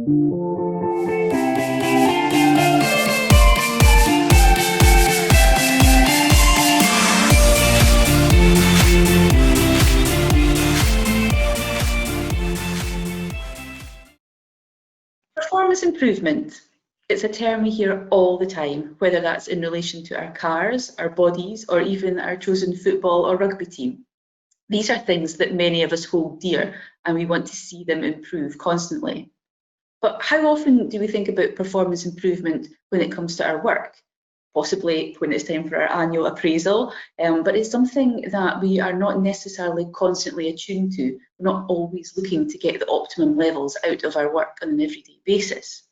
Performance improvement. It's a term we hear all the time, whether that's in relation to our cars, our bodies, or even our chosen football or rugby team. These are things that many of us hold dear, and we want to see them improve constantly. But how often do we think about performance improvement when it comes to our work? Possibly when it's time for our annual appraisal, but it's something that we are not necessarily constantly attuned to. We're not always looking to get the optimum levels out of our work on an everyday basis.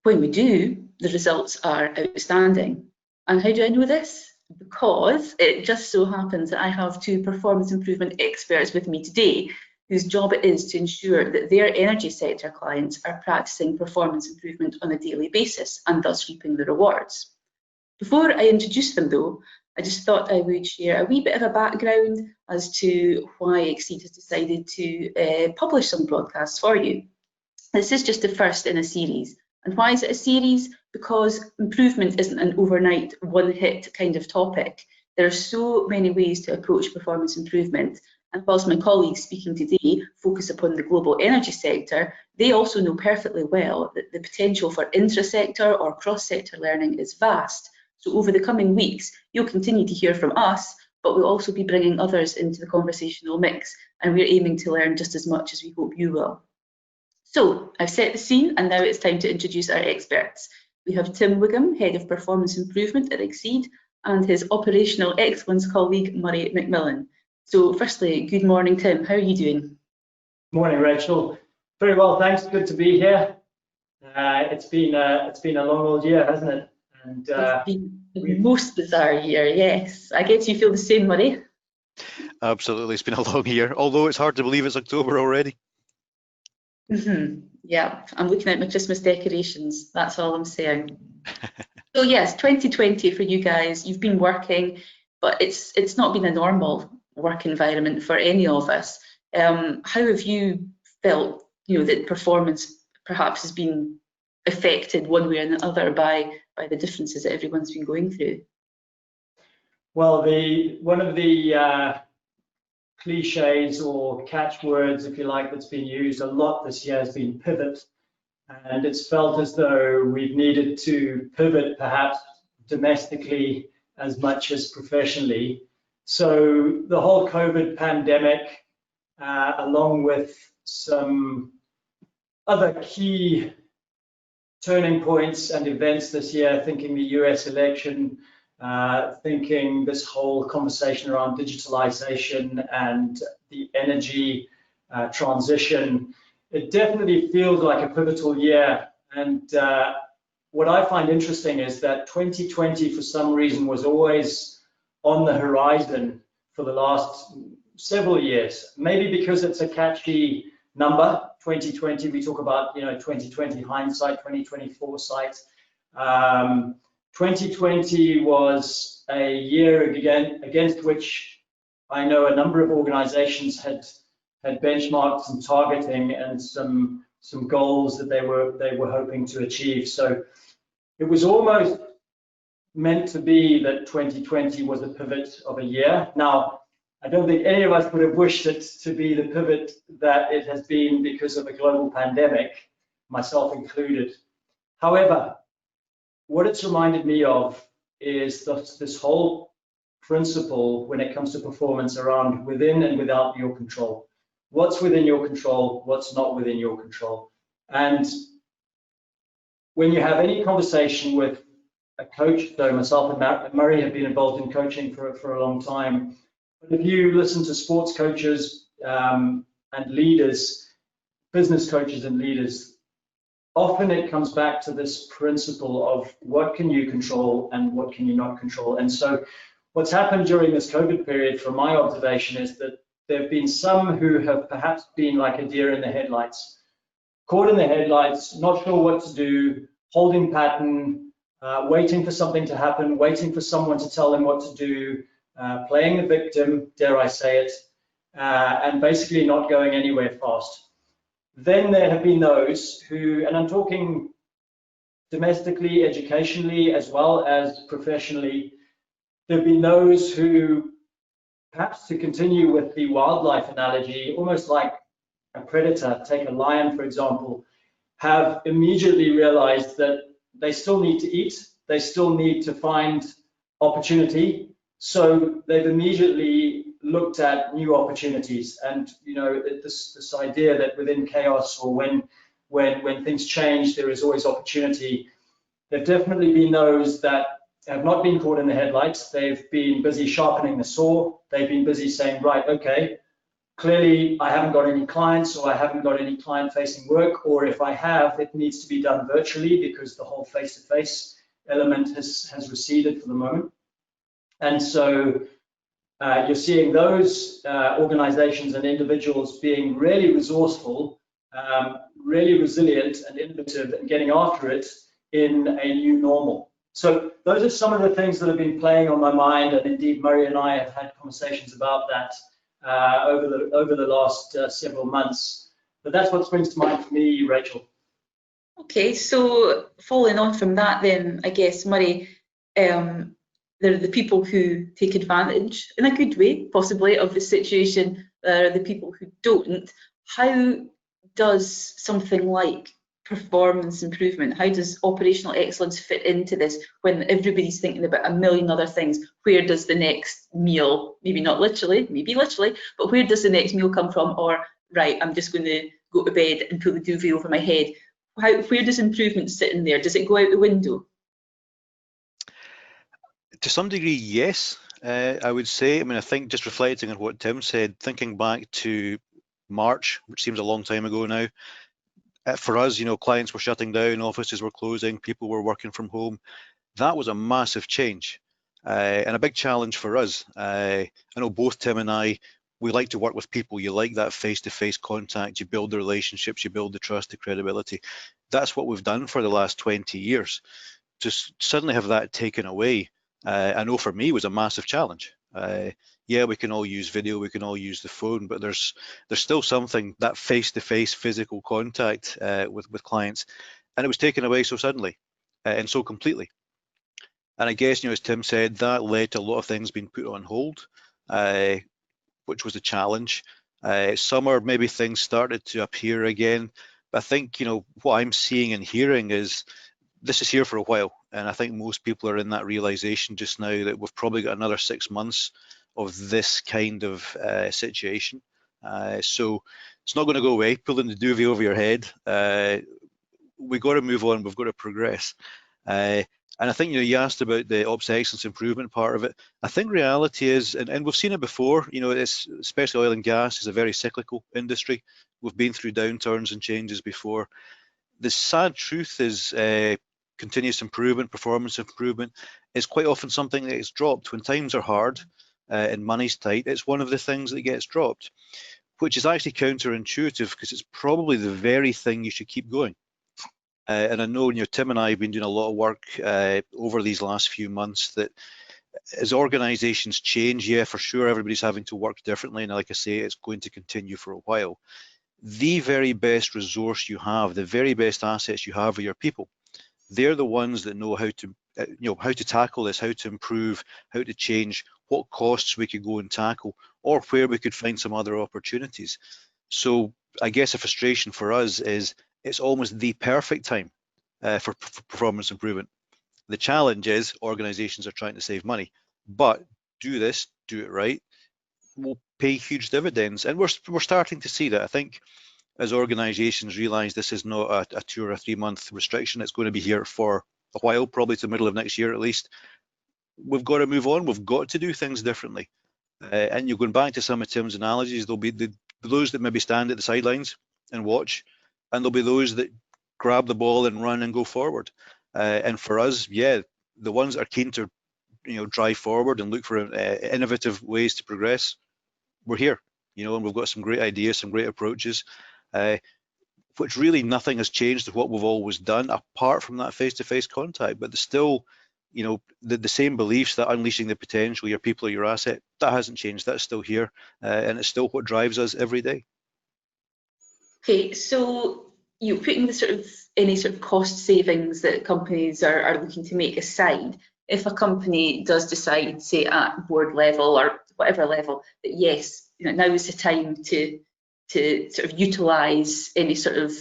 When we do, the results are outstanding. And how do I know this? Because it just so happens that I have two performance improvement experts with me today, whose job it is to ensure that their energy sector clients are practicing performance improvement on a daily basis and thus reaping the rewards. Before I introduce them though, I just thought I would share a wee bit of a background as to why Exceed has decided to publish some broadcasts for you. This is just the first in a series. And why is it a series? Because improvement isn't an overnight, one-hit kind of topic. There are so many ways to approach performance improvement. And whilst my colleagues speaking today focus upon the global energy sector, they also know perfectly well that the potential for intra-sector or cross-sector learning is vast. So over the coming weeks, you'll continue to hear from us, but we'll also be bringing others into the conversational mix, and we're aiming to learn just as much as we hope you will. So I've set the scene, and now it's time to introduce our experts. We have Tim Wigham, Head of Performance Improvement at Exceed, and his Operational Excellence colleague, Murray McMillan. So firstly, good morning, Tim. How are you doing? Morning, Rachel. Very well, thanks. Good to be here. It's been a long old year, hasn't it? And it's been the most bizarre year, yes. I guess you feel the same, Murray. Absolutely, it's been a long year, although it's hard to believe it's October already. Yeah, I'm looking at my Christmas decorations, that's all I'm saying. So yes, 2020 for you guys, you've been working, but it's not been a normal work environment for any of us. How have you felt, that performance perhaps has been affected one way or another by the differences that everyone's been going through? Well, one of the cliches or catchwords, if you like, that's been used a lot this year has been pivot. And it's felt as though we've needed to pivot perhaps domestically as much as professionally. So the whole COVID pandemic, along with some other key turning points and events this year, thinking the US election, thinking this whole conversation around digitalization and the energy transition, it definitely feels like a pivotal year. And what I find interesting is that 2020, for some reason, was always on the horizon for the last several years. Maybe because it's a catchy number, 2020. We talk about 2020 hindsight, 2020 foresight. 2020 was a year against which I know a number of organizations had benchmarked some targeting and some goals that they were hoping to achieve. So it was almost meant to be that 2020 was a pivot of a year. Now, I don't think any of us would have wished it to be the pivot that it has been because of a global pandemic, myself included. However, what it's reminded me of is this whole principle when it comes to performance around within and without your control. What's within your control, what's not within your control. And when you have any conversation with a coach, so myself and Murray have been involved in coaching for a long time, but if you listen to sports coaches and leaders, business coaches and leaders, often it comes back to this principle of what can you control and what can you not control. And so what's happened during this COVID period, from my observation, is that there have been some who have perhaps been like a deer in the headlights, caught in the headlights, not sure what to do, holding pattern, waiting for something to happen, waiting for someone to tell them what to do, playing the victim, dare I say it, and basically not going anywhere fast. then there have been those who, and I'm talking domestically, educationally, as well as professionally, there have been those who, perhaps to continue with the wildlife analogy, almost like a predator, take a lion, for example, have immediately realized that they still need to eat, they still need to find opportunity. So they've immediately looked at new opportunities. And, you know, this idea that within chaos, or when things change, there is always opportunity. There've definitely been those that have not been caught in the headlights. They've been busy sharpening the saw. They've been busy saying, right, okay, clearly I haven't got any clients, or I haven't got any client-facing work, or if I have, it needs to be done virtually because the whole face-to-face element has receded for the moment. And so you're seeing those organizations and individuals being really resourceful, really resilient and innovative, and getting after it in a new normal. So those are some of the things that have been playing on my mind, and indeed Murray and I have had conversations about that over the last several months. But that's what springs to mind for me, Rachel. Okay, so following on from that then, I guess, Murray, there are the people who take advantage, in a good way, possibly, of the situation. There are the people who don't. How does something like performance improvement, how does operational excellence fit into this when everybody's thinking about a million other things? Where does the next meal, maybe not literally, maybe literally, but where does the next meal come from? Or, right, I'm just going to go to bed and pull the duvet over my head. Where does improvement sit in there? Does it go out the window? To some degree, yes, I would say. I mean, I think just reflecting on what Tim said, thinking back to March, which seems a long time ago now, for us, you know, clients were shutting down, offices were closing, people were working from home. That was a massive change and a big challenge for us. I know both Tim and I, we like to work with people. You like that face-to-face contact, you build the relationships, you build the trust, the credibility. That's what we've done for the last 20 years. To suddenly have that taken away, I know for me was a massive challenge. Yeah, we can all use video, we can all use the phone, but there's still something, that face-to-face physical contact with clients, and it was taken away so suddenly and so completely. And I guess, you know, as Tim said, that led to a lot of things being put on hold, which was a challenge. Summer, maybe things started to appear again, but I think, you know, what I'm seeing and hearing is this is here for a while, and I think most people are in that realization just now that we've probably got another 6 months of this kind of situation. So it's not going to go away, pulling the duvet over your head. We've got to move on, we've got to progress. And I think, you know, you asked about the ops excellence improvement part of it. I think reality is, and we've seen it before, you know, it's, especially oil and gas is a very cyclical industry. We've been through downturns and changes before. The sad truth is continuous improvement, performance improvement is quite often something that is dropped when times are hard and money's tight. It's one of the things that gets dropped, which is actually counterintuitive because it's probably the very thing you should keep going. And I know, you know, Tim and I have been doing a lot of work over these last few months that as organizations change, yeah, for sure, everybody's having to work differently. And like I say, it's going to continue for a while. The very best resource you have, the very best assets you have are your people. They're the ones that know how to, you know, how to tackle this, how to improve, how to change, what costs we could go and tackle, or where we could find some other opportunities. So I guess a frustration for us is it's almost the perfect time for performance improvement. The challenge is organizations are trying to save money, but do this, do it right, will pay huge dividends. And we're starting to see that. I think as organizations realize this is not a 2 or 3 month restriction, it's going to be here for a while, probably to the middle of next year at least. We've got to move on. We've got to do things differently. And you're going back to some of Tim's analogies, there'll be those that maybe stand at the sidelines and watch, and there'll be those that grab the ball and run and go forward. And for us, yeah, the ones that are keen to, you know, drive forward and look for innovative ways to progress, we're here, you know, and we've got some great ideas, some great approaches, which really nothing has changed to what we've always done apart from that face-to-face contact. But there's still, you know, the same beliefs that unleashing the potential, your people are your asset, that hasn't changed. That's still here, and it's still what drives us every day. Okay, so you putting the sort of any sort of cost savings that companies are looking to make aside, if a company does decide, say at board level or whatever level, that yes, now is the time to sort of utilise any sort of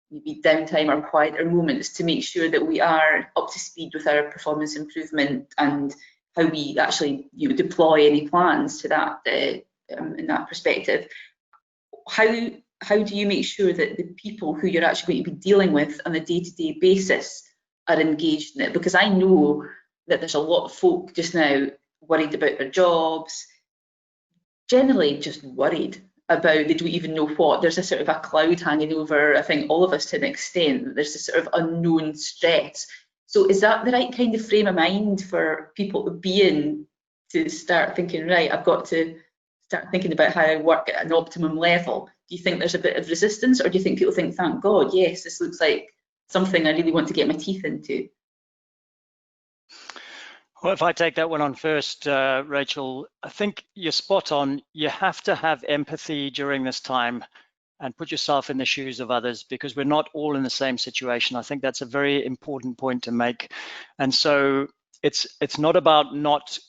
maybe downtime or quieter moments to make sure that we are up to speed with our performance improvement and how we actually deploy any plans to that in that perspective. How do you make sure that the people who you're actually going to be dealing with on a day-to-day basis are engaged in it? Because I know that there's a lot of folk just now worried about their jobs, generally just worried about they don't even know what. There's a sort of a cloud hanging over, I think, all of us to an extent. There's this sort of unknown stress. So is that the right kind of frame of mind for people to be in, to start thinking, right, I've got to start thinking about how I work at an optimum level? Do you think there's a bit of resistance, or do you think people think, thank God, yes, this looks like something I really want to get my teeth into? Well, if I take that one on first, Rachel, I think you're spot on. You have to have empathy during this time and put yourself in the shoes of others, because we're not all in the same situation. I think that's a very important point to make. And so it's not about not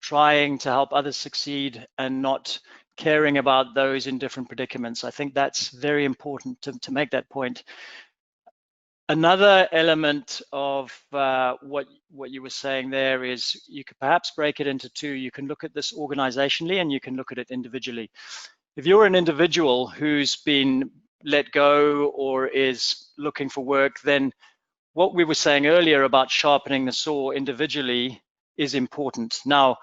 trying to help others succeed and not caring about those in different predicaments. I think that's very important to make that point. Another element of what you were saying there is you could perhaps break it into two. You can look at this organizationally and you can look at it individually. If you're an individual who's been let go or is looking for work, then what we were saying earlier about sharpening the saw individually is important. Now,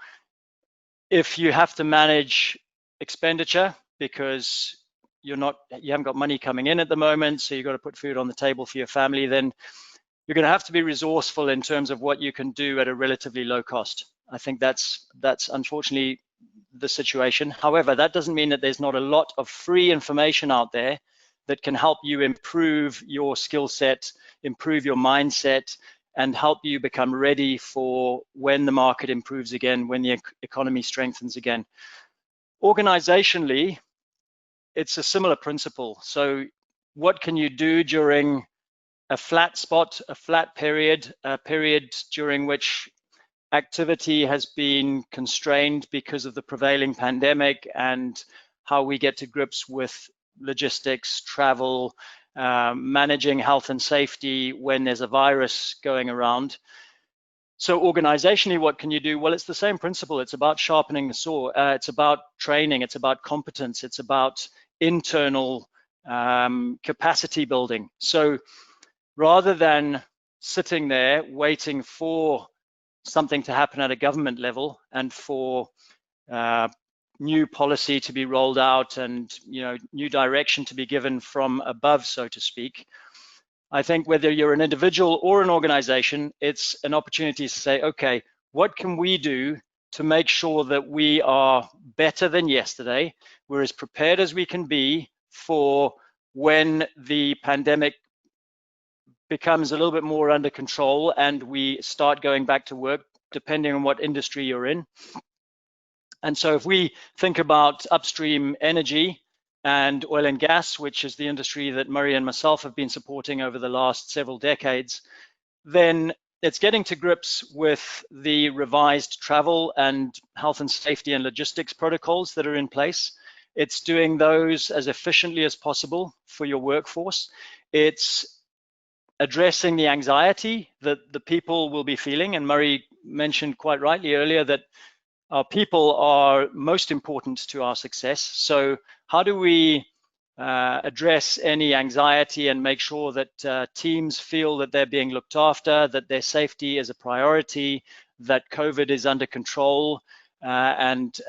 if you have to manage expenditure because you haven't got money coming in at the moment, so you've got to put food on the table for your family, then you're going to have to be resourceful in terms of what you can do at a relatively low cost. I think that's unfortunately the situation. However, that doesn't mean that there's not a lot of free information out there that can help you improve your skill set, improve your mindset, and help you become ready for when the market improves again, when the economy strengthens again. Organizationally, it's a similar principle. So what can you do during a flat spot, a flat period, a period during which activity has been constrained because of the prevailing pandemic and how we get to grips with logistics, travel, managing health and safety when there's a virus going around. So organizationally, what can you do? Well, it's the same principle. It's about sharpening the saw. It's about training. It's about competence. It's about internal capacity building. So rather than sitting there waiting for something to happen at a government level and for new policy to be rolled out and new direction to be given from above, so to speak, I think whether you're an individual or an organization, it's an opportunity to say, okay, what can we do to make sure that we are better than yesterday? We're as prepared as we can be for when the pandemic becomes a little bit more under control and we start going back to work, depending on what industry you're in. And so if we think about upstream energy and oil and gas, which is the industry that Murray and myself have been supporting over the last several decades, then it's getting to grips with the revised travel and health and safety and logistics protocols that are in place. It's doing those as efficiently as possible for your workforce. It's addressing the anxiety that the people will be feeling. And Murray mentioned quite rightly earlier that our people are most important to our success. So how do we address any anxiety and make sure that teams feel that they're being looked after, that their safety is a priority, that COVID is under control, and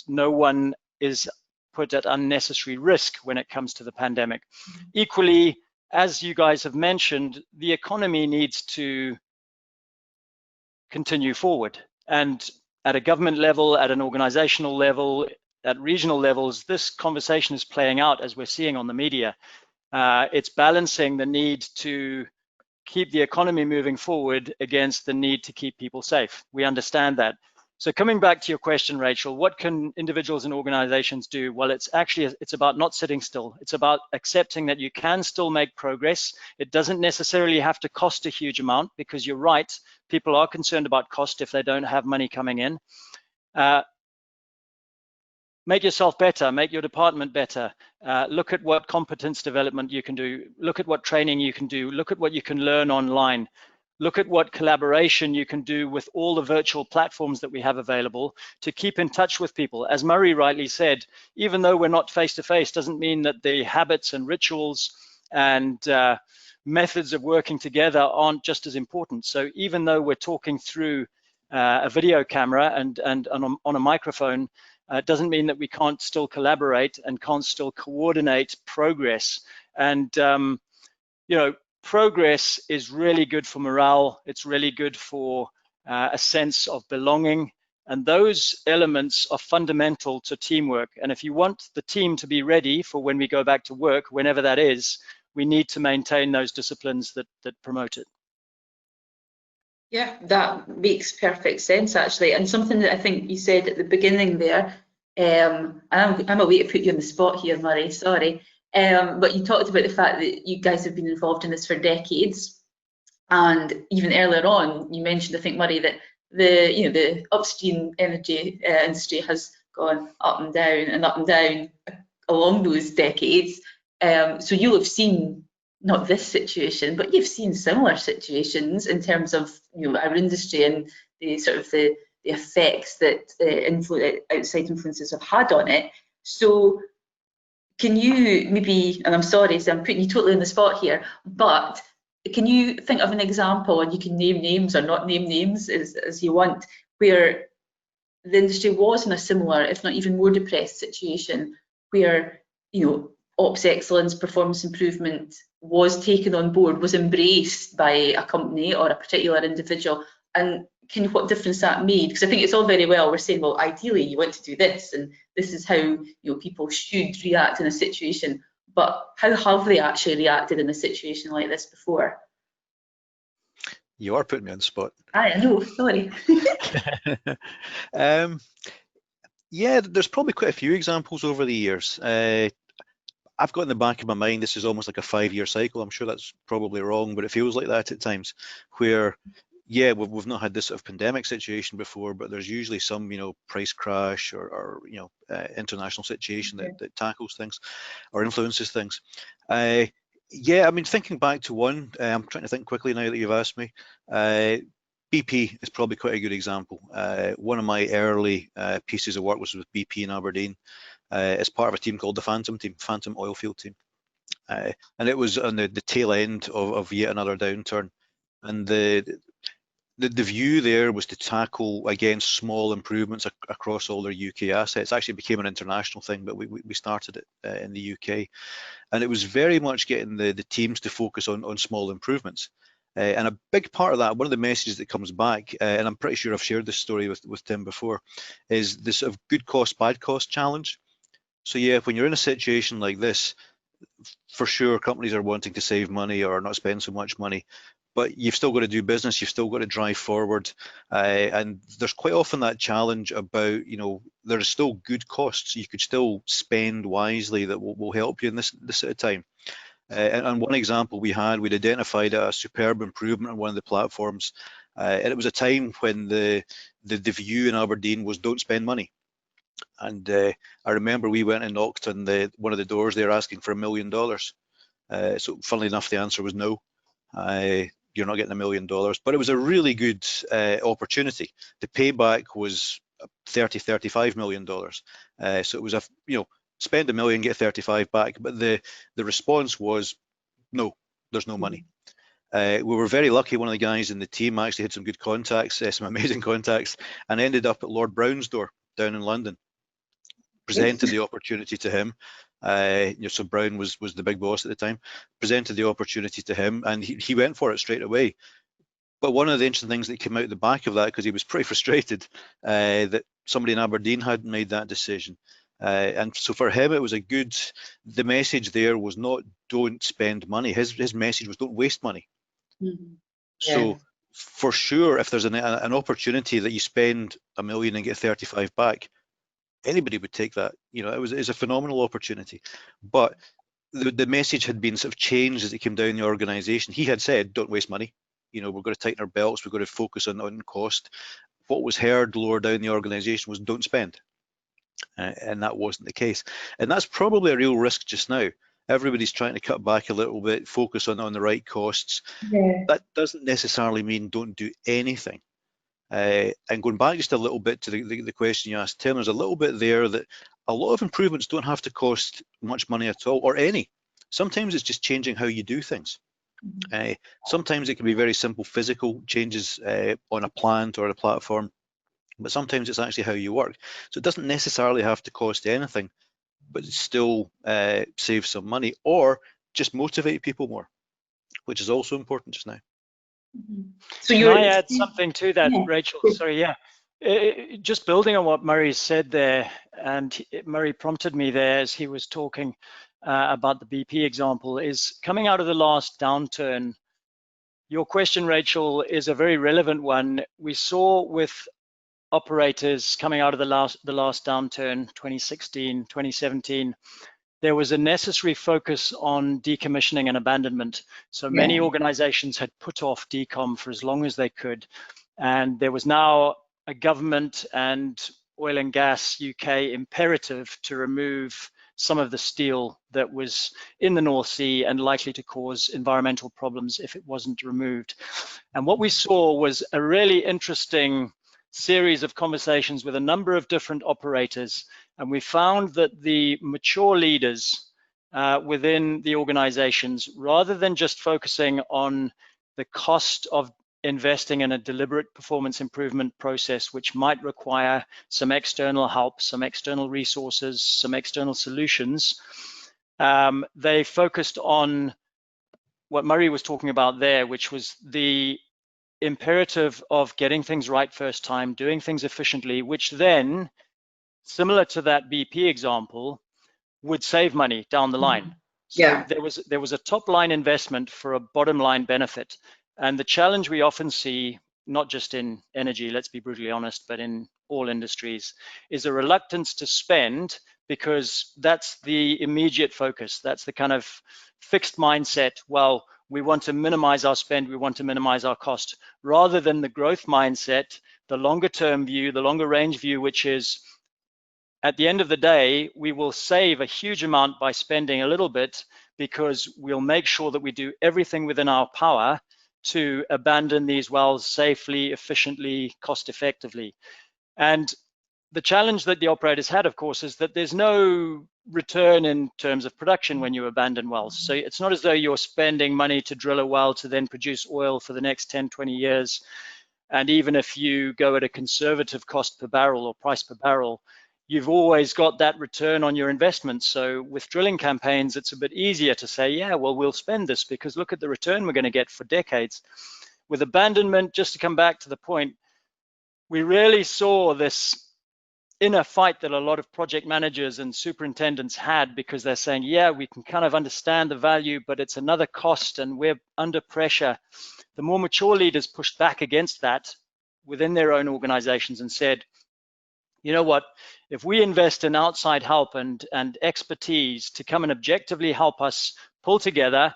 no one is put at unnecessary risk when it comes to the pandemic. Equally, as you guys have mentioned, the economy needs to continue forward. And at a government level, at an organizational level, at regional levels, this conversation is playing out as we're seeing on the media. It's balancing the need to keep the economy moving forward against the need to keep people safe. We understand that. So coming back to your question, Rachel, what can individuals and organizations do? Well, it's about not sitting still. It's about accepting that you can still make progress. It doesn't necessarily have to cost a huge amount, because you're right, people are concerned about cost if they don't have money coming in. Make yourself better, make your department better. Look at what competence development you can do. Look at what training you can do. Look at what you can learn online. Look at what collaboration you can do with all the virtual platforms that we have available to keep in touch with people. As Murray rightly said, even though we're not face-to-face, doesn't mean that the habits and rituals and methods of working together aren't just as important. So even though we're talking through a video camera and on a microphone, doesn't mean that we can't still collaborate and can't still coordinate progress. And you know, progress is really good for morale. It's really good for a sense of belonging. And those elements are fundamental to teamwork. And if you want the team to be ready for when we go back to work, whenever that is, we need to maintain those disciplines that promote it. Yeah, that makes perfect sense, actually. And something that I think you said at the beginning there, and I'm a way to put you on the spot here, Murray, sorry. But you talked about the fact that you guys have been involved in this for decades. And even earlier on, you mentioned, I think, Murray, that the upstream energy industry has gone up and down along those decades. So you'll have seen not this situation, but you've seen similar situations in terms of our industry and the sort of the effects that outside influences have had on it. So can you maybe, and I'm sorry, so I'm putting you totally on the spot here, but can you think of an example, and you can name names or not name names as you want, where the industry was in a similar, if not even more depressed situation, where ops excellence, performance improvement was taken on board, was embraced by a company or a particular individual, and what difference that made? Because I think it's all very well, we're saying, well, ideally you want to do this, and this is how people should react in a situation, but how have they actually reacted in a situation like this before? You are putting me on the spot. I know, sorry. Yeah, there's probably quite a few examples over the years. I've got in the back of my mind, this is almost like a 5-year cycle. I'm sure that's probably wrong, but it feels like that at times, where, yeah, we've not had this sort of pandemic situation before, but there's usually some, price crash or international situation that tackles things or influences things. Yeah, I mean, thinking back to one, I'm trying to think quickly now that you've asked me. BP is probably quite a good example. One of my early pieces of work was with BP in Aberdeen. As part of a team called the Phantom team, Phantom Oilfield team. And it was on the tail end of yet another downturn. And the view there was to tackle, again, small improvements across all their UK assets. It actually became an international thing, but we started it in the UK. And it was very much getting the teams to focus on small improvements. And a big part of that, one of the messages that comes back, and I'm pretty sure I've shared this story with Tim before, is this sort of good cost, bad cost challenge. So yeah, when you're in a situation like this, for sure companies are wanting to save money or not spend so much money, but you've still got to do business, you've still got to drive forward, and there's quite often that challenge about, there's still good costs. You could still spend wisely that will help you in this sort of time. And one example we'd identified a superb improvement on one of the platforms, and it was a time when the view in Aberdeen was don't spend money. And I remember we went and knocked on one of the doors there asking for $1 million. So funnily enough, the answer was no. You're not getting $1 million, but it was a really good opportunity. The payback was $35 million. So it was spend $1 million, get 35 back. But the response was no, there's no money. We were very lucky. One of the guys in the team actually had some good contacts, some amazing contacts, and ended up at Lord Brown's door down in London. Presented the opportunity to him. So Brown was the big boss at the time. Presented the opportunity to him, and he went for it straight away. But one of the interesting things that came out the back of that, because he was pretty frustrated that somebody in Aberdeen hadn't made that decision. And so for him, it was the message there was not don't spend money. His message was don't waste money. Mm-hmm. So for sure, if there's an opportunity that you spend $1 million and get 35 back, anybody would take that. You know, it's a phenomenal opportunity. But the message had been sort of changed as it came down the organisation. He had said, don't waste money. You know, we're going to tighten our belts. We're going to focus on cost. What was heard lower down the organisation was don't spend. And that wasn't the case. And that's probably a real risk just now. Everybody's trying to cut back a little bit, focus on the right costs. Yeah. That doesn't necessarily mean don't do anything. And going back just a little bit to the question you asked, Tim, there's a little bit there that a lot of improvements don't have to cost much money at all, or any. Sometimes it's just changing how you do things. Sometimes it can be very simple physical changes on a plant or a platform, but sometimes it's actually how you work. So it doesn't necessarily have to cost anything, but it still save some money or just motivate people more, which is also important just now. So Can I add something to that, Yeah. Rachel? Sorry, yeah. Just building on what Murray said there, and Murray prompted me there as he was talking about the BP example, is coming out of the last downturn. Your question, Rachel, is a very relevant one. We saw with operators coming out of the last downturn, 2016, 2017, there was a necessary focus on decommissioning and abandonment. So many organizations had put off decom for as long as they could. And there was now a government and oil and gas UK imperative to remove some of the steel that was in the North Sea and likely to cause environmental problems if it wasn't removed. And what we saw was a really interesting series of conversations with a number of different operators. And we found that the mature leaders within the organizations, rather than just focusing on the cost of investing in a deliberate performance improvement process, which might require some external help, some external resources, some external solutions, they focused on what Murray was talking about there, which was the imperative of getting things right first time, doing things efficiently, which then, similar to that BP example, would save money down the line. So there was a top line investment for a bottom line benefit. And the challenge we often see, not just in energy, let's be brutally honest, but in all industries, is a reluctance to spend because that's the immediate focus. That's the kind of fixed mindset. Well, we want to minimize our spend, we want to minimize our cost, rather than the growth mindset, the longer term view, the longer range view, which is at the end of the day, we will save a huge amount by spending a little bit because we'll make sure that we do everything within our power to abandon these wells safely, efficiently, cost effectively. And the challenge that the operators had, of course, is that there's no return in terms of production when you abandon wells. So it's not as though you're spending money to drill a well to then produce oil for the next 10, 20 years. And even if you go at a conservative cost per barrel or price per barrel, you've always got that return on your investment. So with drilling campaigns, it's a bit easier to say, yeah, well, we'll spend this because look at the return we're going to get for decades. With abandonment, just to come back to the point, we really saw this inner fight that a lot of project managers and superintendents had because they're saying, yeah, we can kind of understand the value, but it's another cost and we're under pressure. The more mature leaders pushed back against that within their own organizations and said, you know what, if we invest in outside help and expertise to come and objectively help us pull together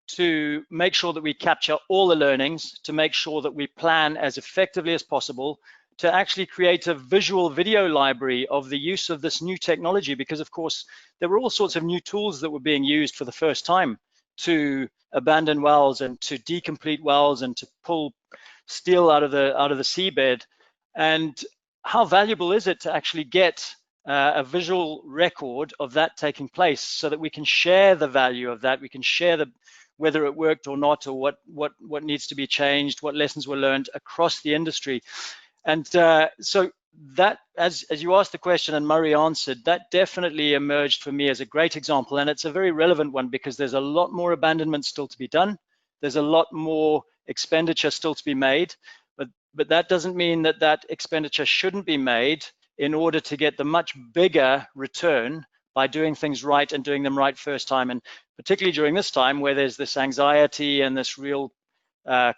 to make sure that we capture all the learnings, to make sure that we plan as effectively as possible, to actually create a visual video library of the use of this new technology, because of course, there were all sorts of new tools that were being used for the first time to abandon wells and to decomplete wells and to pull steel out of the seabed. And how valuable is it to actually get a visual record of that taking place so that we can share the value of that, we can share whether it worked or not, or what needs to be changed, what lessons were learned across the industry. And so that, as you asked the question and Murray answered, that definitely emerged for me as a great example. And it's a very relevant one because there's a lot more abandonment still to be done. There's a lot more expenditure still to be made, but that doesn't mean that that expenditure shouldn't be made in order to get the much bigger return by doing things right and doing them right first time. And particularly during this time where there's this anxiety and this real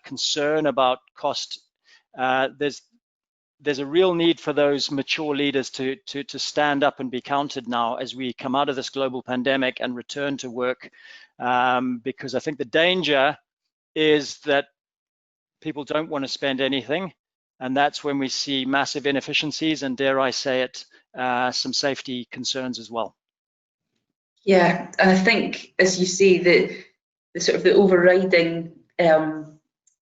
concern about cost. There's a real need for those mature leaders to stand up and be counted now as we come out of this global pandemic and return to work, because I think the danger is that people don't want to spend anything, and that's when we see massive inefficiencies and, dare I say it, some safety concerns as well. Yeah, and I think, as you say, the sort of the overriding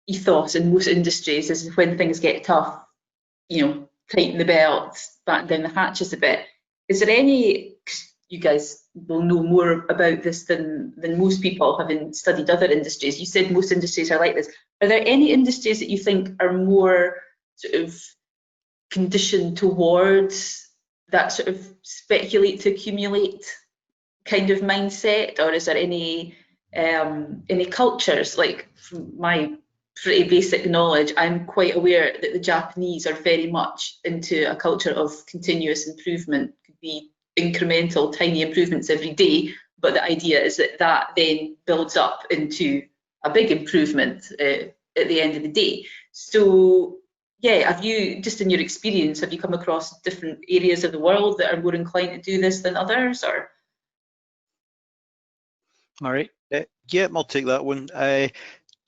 ethos in most industries is when things get tough, you know, tighten the belts, batten down the hatches a bit. Is there any, you guys will know more about this than most people, having studied other industries. You said most industries are like this. Are there any industries that you think are more sort of conditioned towards that sort of speculate to accumulate kind of mindset, or is there any cultures? Like, from my pretty basic knowledge, I'm quite aware that the Japanese are very much into a culture of continuous improvement. Could be incremental, tiny improvements every day, but the idea is that that then builds up into a big improvement at the end of the day. So yeah, have you, just in your experience, have you come across different areas of the world that are more inclined to do this than others, or? Murray? Yeah, I'll take that one. Do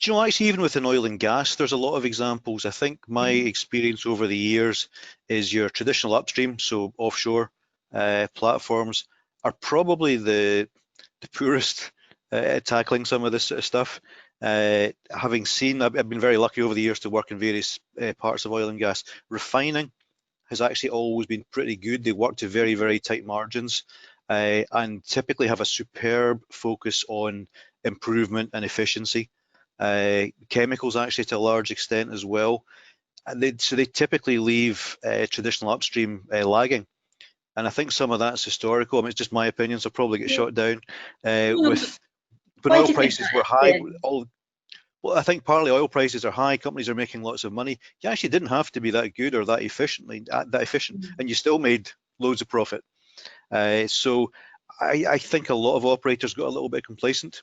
you know, actually, even within oil and gas, there's a lot of examples. I think my experience over the years is your traditional upstream, so offshore platforms, are probably the poorest at tackling some of this sort of stuff. Having seen, I've been very lucky over the years to work in various parts of oil and gas. Refining has actually always been pretty good. They work to very, very tight margins and typically have a superb focus on improvement and efficiency. Chemicals actually to a large extent as well. And so they typically leave traditional upstream lagging. And I think some of that's historical. I mean, it's just my opinion, so I'll probably get shot down. When oil prices were high, well, I think partly oil prices are high, companies are making lots of money. You actually didn't have to be that good or that efficient, and you still made loads of profit. So I think a lot of operators got a little bit complacent.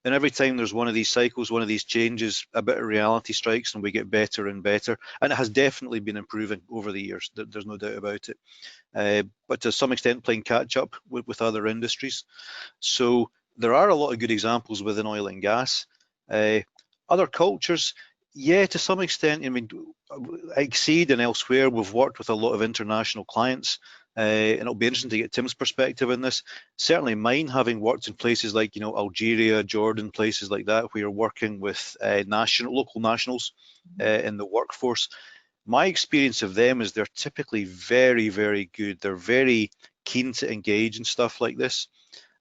And every time there's one of these cycles, one of these changes, a bit of reality strikes and we get better and better. And it has definitely been improving over the years. There's no doubt about it. But to some extent playing catch up with other industries. So there are a lot of good examples within oil and gas. Other cultures, yeah, to some extent. I mean, Exceed and elsewhere, we've worked with a lot of international clients. And it'll be interesting to get Tim's perspective on this. Certainly mine, having worked in places like, you know, Algeria, Jordan, places like that, where you're working with local nationals in the workforce. My experience of them is they're typically very, very good. They're very keen to engage in stuff like this.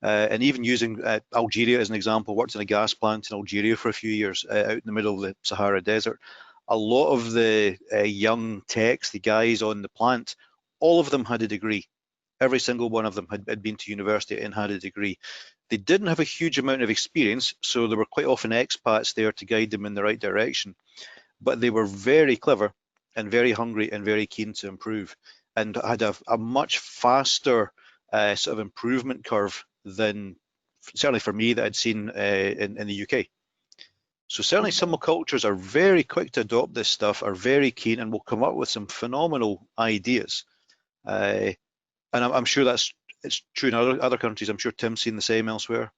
And even using Algeria as an example, worked in a gas plant in Algeria for a few years out in the middle of the Sahara Desert. A lot of the young techs, the guys on the plant, all of them had a degree. Every single one of them had been to university and had a degree. They didn't have a huge amount of experience, so there were quite often expats there to guide them in the right direction. But they were very clever and very hungry and very keen to improve, and had a much faster sort of improvement curve than, certainly for me, that I'd seen in the UK. So certainly some cultures are very quick to adopt this stuff, are very keen, and will come up with some phenomenal ideas. And I'm sure it's true in other countries. I'm sure Tim's seen the same elsewhere.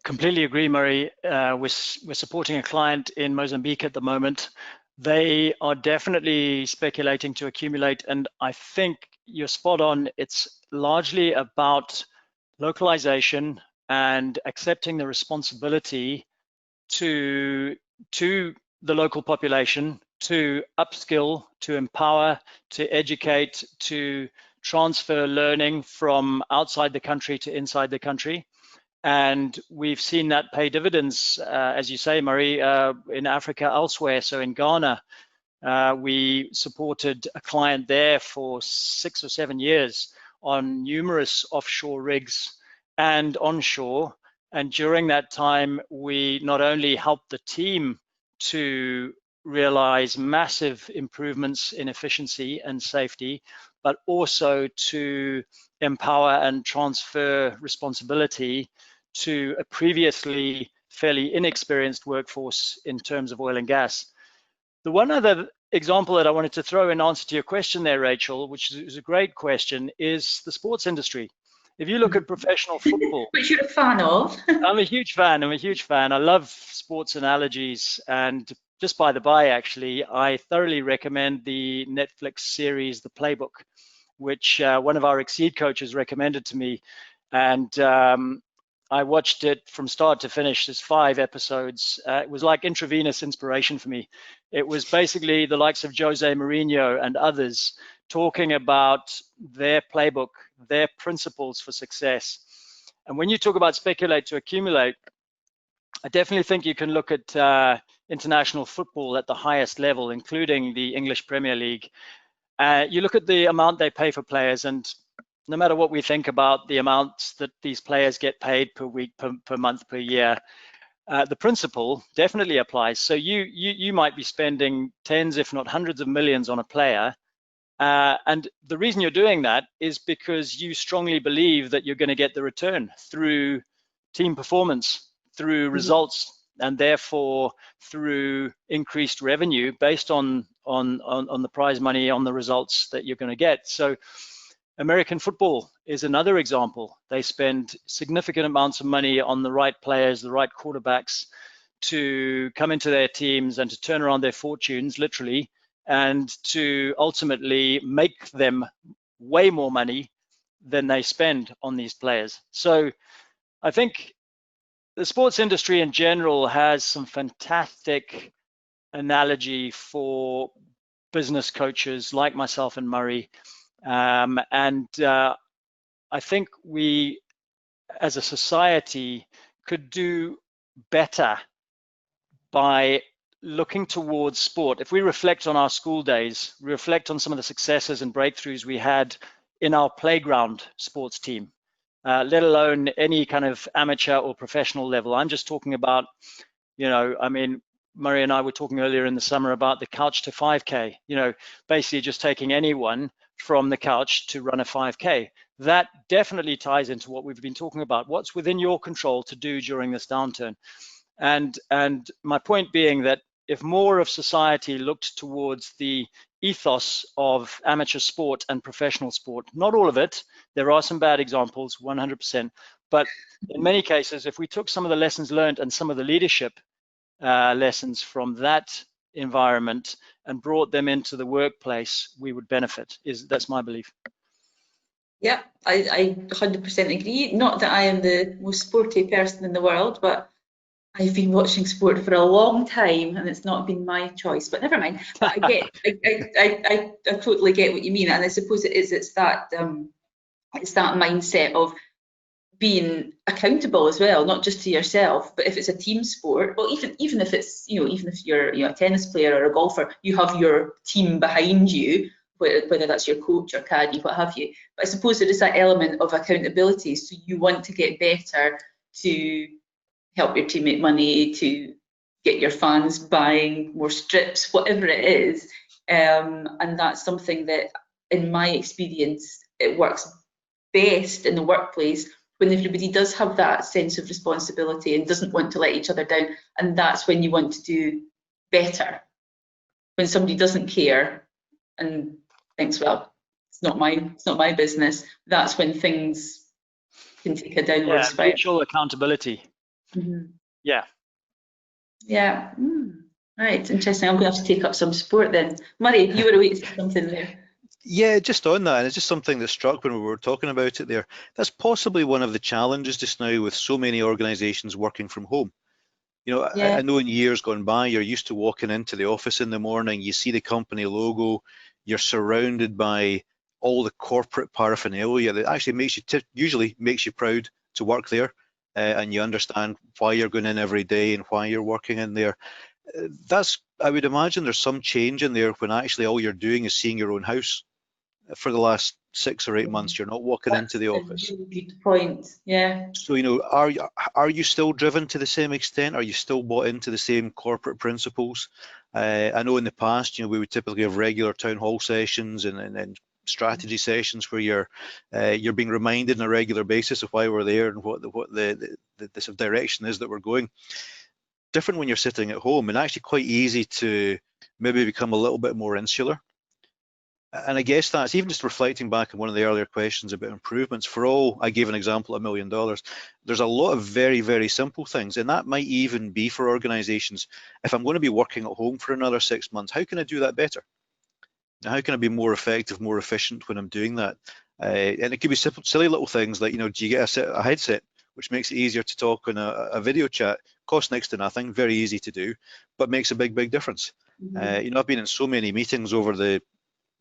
Completely agree, Murray. We're supporting a client in Mozambique at the moment. They are definitely speculating to accumulate, and I think you're spot on. It's largely about localization and accepting the responsibility to the local population to upskill, to empower, to educate, to transfer learning from outside the country to inside the country. And we've seen that pay dividends, as you say, Murray, in Africa, elsewhere. So in Ghana, we supported a client there for 6 or 7 years on numerous offshore rigs and onshore. And during that time, we not only helped the team to realize massive improvements in efficiency and safety, but also to empower and transfer responsibility to a previously fairly inexperienced workforce in terms of oil and gas. The one other example that I wanted to throw in answer to your question there, Rachel, which is a great question, is the sports industry. If you look at professional football, which you're a fan of. I'm a huge fan. I love sports analogies. And just by the by, actually, I thoroughly recommend the Netflix series, The Playbook, which one of our Exceed coaches recommended to me. And I watched it from start to finish. There's 5 episodes. It was like intravenous inspiration for me. It was basically the likes of Jose Mourinho and others talking about their playbook, their principles for success. And when you talk about speculate to accumulate, I definitely think you can look at international football at the highest level, including the English Premier League. You look at the amount they pay for players, and no matter what we think about the amounts that these players get paid per week, per month, per year, the principle definitely applies. So you might be spending tens, if not hundreds of millions on a player. And the reason you're doing that is because you strongly believe that you're going to get the return through team performance, through results, and therefore through increased revenue based on the prize money, on the results that you're going to get. So American football is another example. They spend significant amounts of money on the right players, the right quarterbacks to come into their teams and to turn around their fortunes, literally, and to ultimately make them way more money than they spend on these players. So I think the sports industry in general has some fantastic analogy for business coaches like myself and Murray. I think we, as a society, could do better by looking towards sport. If we reflect on our school days, reflect on some of the successes and breakthroughs we had in our playground sports team, let alone any kind of amateur or professional level. I'm just talking about, I mean, Murray and I were talking earlier in the summer about the couch to 5K, basically just taking anyone from the couch to run a 5K. That definitely ties into what we've been talking about. What's within your control to do during this downturn? And my point being that if more of society looked towards the ethos of amateur sport and professional sport, not all of it, there are some bad examples, 100%, but in many cases, if we took some of the lessons learned and some of the leadership lessons from that environment and brought them into the workplace, we would benefit. That's my belief. Yeah, I 100% agree. Not that I am the most sporty person in the world, but I've been watching sport for a long time and it's not been my choice, but never mind. But I totally get what you mean. And I suppose it's that mindset of being accountable as well, not just to yourself, but if it's a team sport, well, even if it's, even if you're a tennis player or a golfer, you have your team behind you, whether that's your coach or caddy, what have you. But I suppose there is that element of accountability. So you want to get better to help your team make money, to get your fans buying more strips, whatever it is. And that's something that, in my experience, it works best in the workplace when everybody does have that sense of responsibility and doesn't want to let each other down. And that's when you want to do better. When somebody doesn't care and thinks, well, it's not my business, that's when things can take a downward spiral. Mutual accountability. Mm-hmm. Yeah. Right, interesting. I'm going to have to take up some sport then. Murray, you were away to say something there. Yeah, just on that, and it's just something that struck when we were talking about it there. That's possibly one of the challenges just now with so many organisations working from home. I know in years gone by, you're used to walking into the office in the morning, you see the company logo, you're surrounded by all the corporate paraphernalia that actually usually makes you proud to work there, and you understand why you're going in every day and why you're working in there. I would imagine there's some change in there when actually all you're doing is seeing your own house. For the last 6 or 8 months, you're not walking into the office. That's a really good point. Yeah. So, are you still driven to the same extent? Are you still bought into the same corporate principles? I know in the past, we would typically have regular town hall sessions and strategy sessions where you're being reminded on a regular basis of why we're there and what the sort of direction is that we're going. different when you're sitting at home, and actually quite easy to maybe become a little bit more insular. And I guess that's even just reflecting back on one of the earlier questions about improvements. For all, I gave an example, $1 million. There's a lot of very, very simple things, and that might even be for organizations. If I'm going to be working at home for another 6 months, how can I do that better? Now, how can I be more effective, more efficient when I'm doing that? And it could be simple, silly little things like, do you get a headset, which makes it easier to talk on a video chat? Costs next to nothing, very easy to do, but makes a big, big difference. Mm-hmm. I've been in so many meetings over the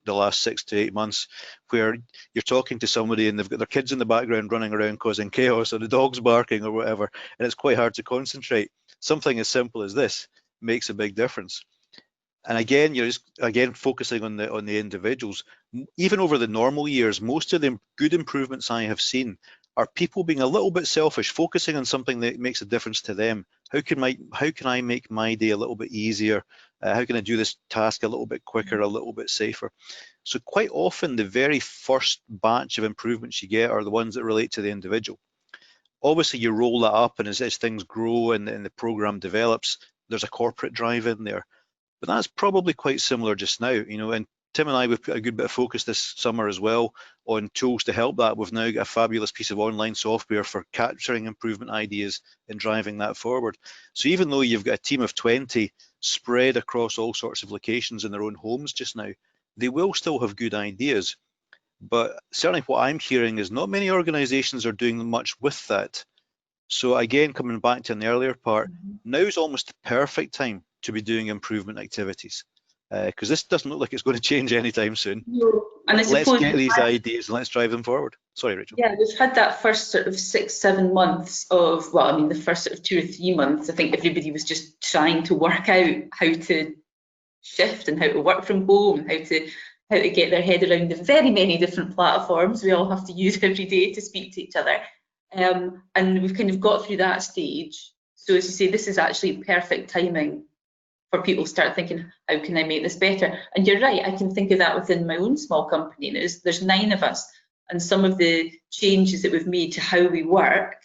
last 6 to 8 months where you're talking to somebody and they've got their kids in the background running around causing chaos, or the dog's barking or whatever, and it's quite hard to concentrate. Something as simple as this makes a big difference. And again, you're just focusing on the individuals. Even over the normal years, most of the good improvements I have seen are people being a little bit selfish, focusing on something that makes a difference to them. How can I make my day a little bit easier? How can I do this task a little bit quicker, a little bit safer? So quite often the very first batch of improvements you get are the ones that relate to the individual. Obviously you roll that up, and as things grow and the program develops, there's a corporate drive in there. But that's probably quite similar just now, and Tim and I, we've put a good bit of focus this summer as well on tools to help that. We've now got a fabulous piece of online software for capturing improvement ideas and driving that forward. So even though you've got a team of 20 spread across all sorts of locations in their own homes just now, they will still have good ideas. But certainly what I'm hearing is not many organizations are doing much with that. So again, coming back to an earlier part, now is almost the perfect time to be doing improvement activities, because this doesn't look like it's going to change anytime soon. No. And I Let's suppose get these ideas and let's drive them forward. Sorry, Rachel. yeah, we've had that first sort of 6-7 months of, the first sort of 2 or 3 months, I think everybody was just trying to work out how to shift and how to work from home, and how to get their head around the very many different platforms we all have to use every day to speak to each other. And we've kind of got through that stage. So as you say, this is actually perfect timing for people to start thinking, how can I make this better? And you're right, I can think of that within my own small company. There's 9 of us, and some of the changes that we've made to how we work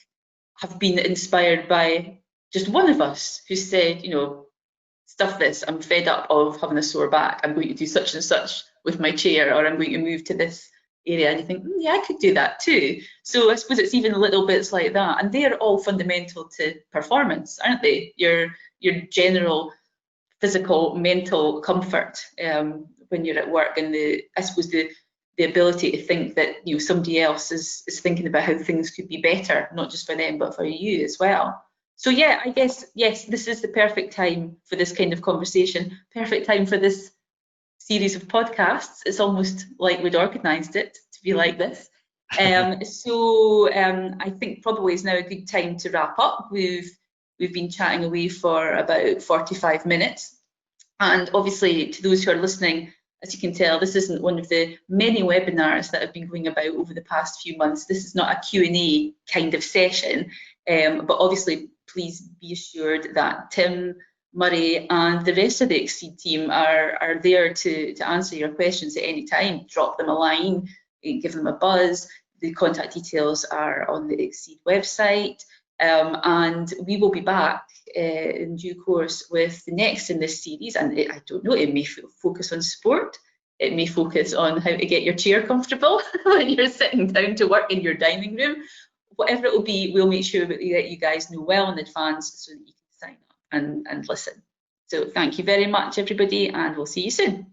have been inspired by just one of us who said, stuff this, I'm fed up of having a sore back, I'm going to do such and such with my chair, or I'm going to move to this area. And you think, yeah, I could do that too. So I suppose it's even little bits like that, and they're all fundamental to performance, aren't they? Your general physical, mental comfort when you're at work, and I suppose the ability to think that somebody else is thinking about how things could be better, not just for them but for you as well. So yeah, I guess yes, this is the perfect time for this kind of conversation, perfect time for this series of podcasts. It's almost like we'd organised it to be like this. So I think probably is now a good time to wrap up. We've been chatting away for about 45 minutes. And obviously, to those who are listening, as you can tell, this isn't one of the many webinars that have been going about over the past few months. This is not a Q&A kind of session. But obviously, please be assured that Tim, Murray, and the rest of the Exceed team are there to answer your questions at any time. Drop them a line, give them a buzz. The contact details are on the Exceed website. And we will be back in due course with the next in this series. And I don't know, it may focus on sport. It may focus on how to get your chair comfortable when you're sitting down to work in your dining room. Whatever it will be, we'll make sure that you guys know well in advance so that you can sign up and listen. So thank you very much, everybody, and we'll see you soon.